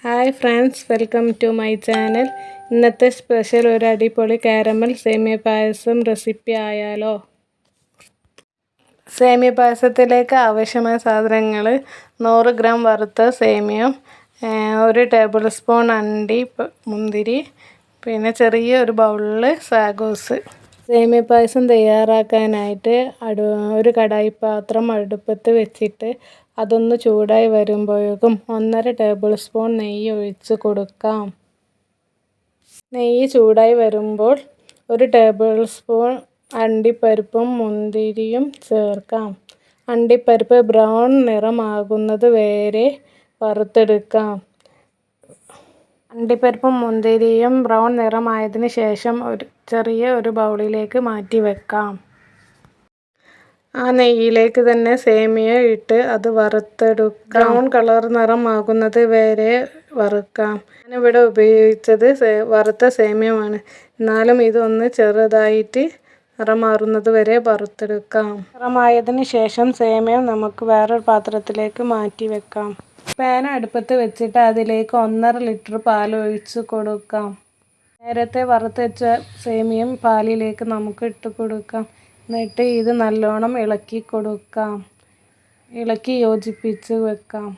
Hi friends, welcome to my channel. ഇന്നത്തെ special ഒരു അടിപൊളി കാരമൽ സേമിയ പായസം റെസിപ്പി ആയാലോ. സേമിയ പായസത്തിലേക്ക് ആവശ്യമായ സാധനങ്ങൾ: 100 ഗ്രാം വറുത്ത സേമിയം, 1 ടേബിൾ സ്പൂൺ അണ്ടി മുന്തിരി, പിന്നെ ചെറിയൊരു ബൗളിൽ സാഗോസ്. സേമിയ പായസം തയ്യാറാക്കാനായിട്ട് ഒരു കടായി പാത്രം അടുപ്പത്ത് വെച്ചിട്ട് അതൊന്ന് ചൂടായി വരുമ്പോഴേക്കും 1.5 ടേബിൾ സ്പൂൺ നെയ്യ് ഒഴിച്ച് കൊടുക്കാം. നെയ്യ് ചൂടായി വരുമ്പോൾ 1 ടേബിൾ സ്പൂൺ അണ്ടിപ്പരിപ്പും മുന്തിരിയും ചേർക്കാം. അണ്ടിപ്പരിപ്പ് ബ്രൗൺ നിറമാകുന്നത് വരെ വറുത്തെടുക്കാം. അണ്ടിപ്പരിപ്പും മുന്തിരിയും ബ്രൗൺ നിറമായതിന് ശേഷം ഒരു ബൗളിലേക്ക് മാറ്റി വെക്കാം. ആ നെയ്യിലേക്ക് തന്നെ സേമിയ ഇട്ട് അത് വറുത്തെടുക്കാം. ബ്രൗൺ കളർ നിറമാകുന്നത് വരെ വറുക്കാം. ഞാനിവിടെ ഉപയോഗിച്ചത് വറുത്ത സേമിയമാണ്. എന്നാലും ഇതൊന്ന് ചെറുതായിട്ട് നിറം മാറുന്നത് വരെ വറുത്തെടുക്കാം. നിറമായതിന് ശേഷം സേമിയ നമുക്ക് വേറൊരു പാത്രത്തിലേക്ക് മാറ്റി വെക്കാം. പാൻ അടുപ്പത്ത് വെച്ചിട്ട് അതിലേക്ക് 1.5 ലിറ്റർ പാൽ ഒഴിച്ച് കൊടുക്കാം. നേരത്തെ വറുത്ത് വെച്ച സേമിയയും പാലിലേക്ക് നമുക്ക് ഇട്ട് കൊടുക്കാം. എന്നിട്ട് ഇത് നല്ലോണം ഇളക്കി കൊടുക്കാം. ഇളക്കി യോജിപ്പിച്ച് വെക്കാം.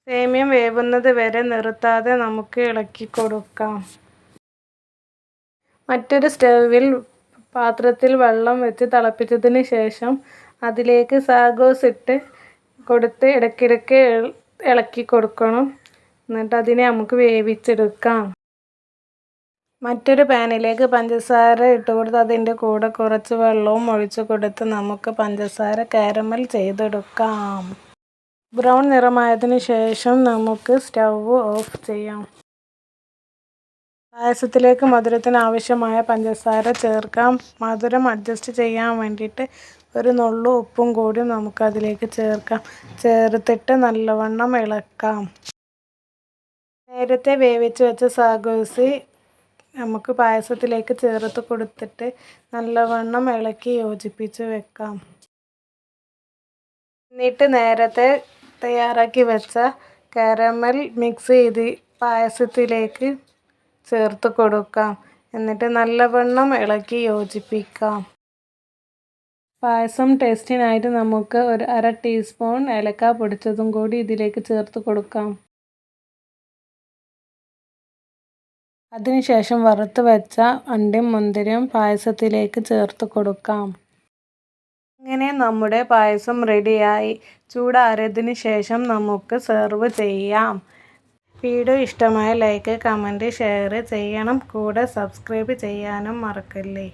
സേമിയം വേവുന്നത് വരെ നിർത്താതെ നമുക്ക് ഇളക്കി കൊടുക്കാം. മറ്റൊരു സ്റ്റൗവിൽ പാത്രത്തിൽ വെള്ളം വെച്ച് തിളപ്പിച്ചതിന് ശേഷം അതിലേക്ക് സാഗോസ് ഇട്ട് കൊടുത്ത് ഇടയ്ക്കിടയ്ക്ക് ഇളക്കി കൊടുക്കണം. എന്നിട്ട് അതിനെ നമുക്ക് വേവിച്ചെടുക്കാം. മറ്റൊരു പാനിലേക്ക് പഞ്ചസാര ഇട്ട് കൊടുത്ത് അതിൻ്റെ കൂടെ കുറച്ച് വെള്ളവും ഒഴിച്ച് കൊടുത്ത് നമുക്ക് പഞ്ചസാര കാരമൽ ചെയ്തെടുക്കാം. ബ്രൗൺ നിറമായതിന് ശേഷം നമുക്ക് സ്റ്റൗ ഓഫ് ചെയ്യാം. പായസത്തിലേക്ക് മധുരത്തിന് ആവശ്യമായ പഞ്ചസാര ചേർക്കാം. മധുരം അഡ്ജസ്റ്റ് ചെയ്യാൻ വേണ്ടിയിട്ട് ഒരു നുള്ളു ഉപ്പും കൂടി നമുക്ക് അതിലേക്ക് ചേർക്കാം. ചേർത്തിട്ട് നല്ലവണ്ണം ഇളക്കാം. നേരത്തെ വേവിച്ച് വെച്ച സാഗോസ് നമുക്ക് പായസത്തിലേക്ക് ചേർത്ത് കൊടുത്തിട്ട് നല്ലവണ്ണം ഇളക്കി യോജിപ്പിച്ച് വെക്കാം. എന്നിട്ട് നേരത്തെ തയ്യാറാക്കി വെച്ച കാരമൽ മിക്സ് ചെയ്ത് പായസത്തിലേക്ക് ചേർത്ത് കൊടുക്കാം. എന്നിട്ട് നല്ലവണ്ണം ഇളക്കി യോജിപ്പിക്കാം. പായസം ടേസ്റ്റിനായിട്ട് നമുക്ക് ഒരു 1/2 ടീസ്പൂൺ ഏലക്ക പൊടിച്ചതും കൂടി ഇതിലേക്ക് ചേർത്ത് കൊടുക്കാം. അതിനുശേഷം വറുത്ത് വെച്ച അണ്ടിയും മുന്തിരിയും പായസത്തിലേക്ക് ചേർത്ത് കൊടുക്കാം. അങ്ങനെ നമ്മുടെ പായസം റെഡിയായി. ചൂടാറിയതിന് ശേഷം നമുക്ക് സെർവ് ചെയ്യാം. വീഡിയോ ഇഷ്ടമായ ലൈക്ക്, കമൻറ്റ്, ഷെയർ ചെയ്യണം. കൂടെ സബ്സ്ക്രൈബ് ചെയ്യാനും മറക്കല്ലേ.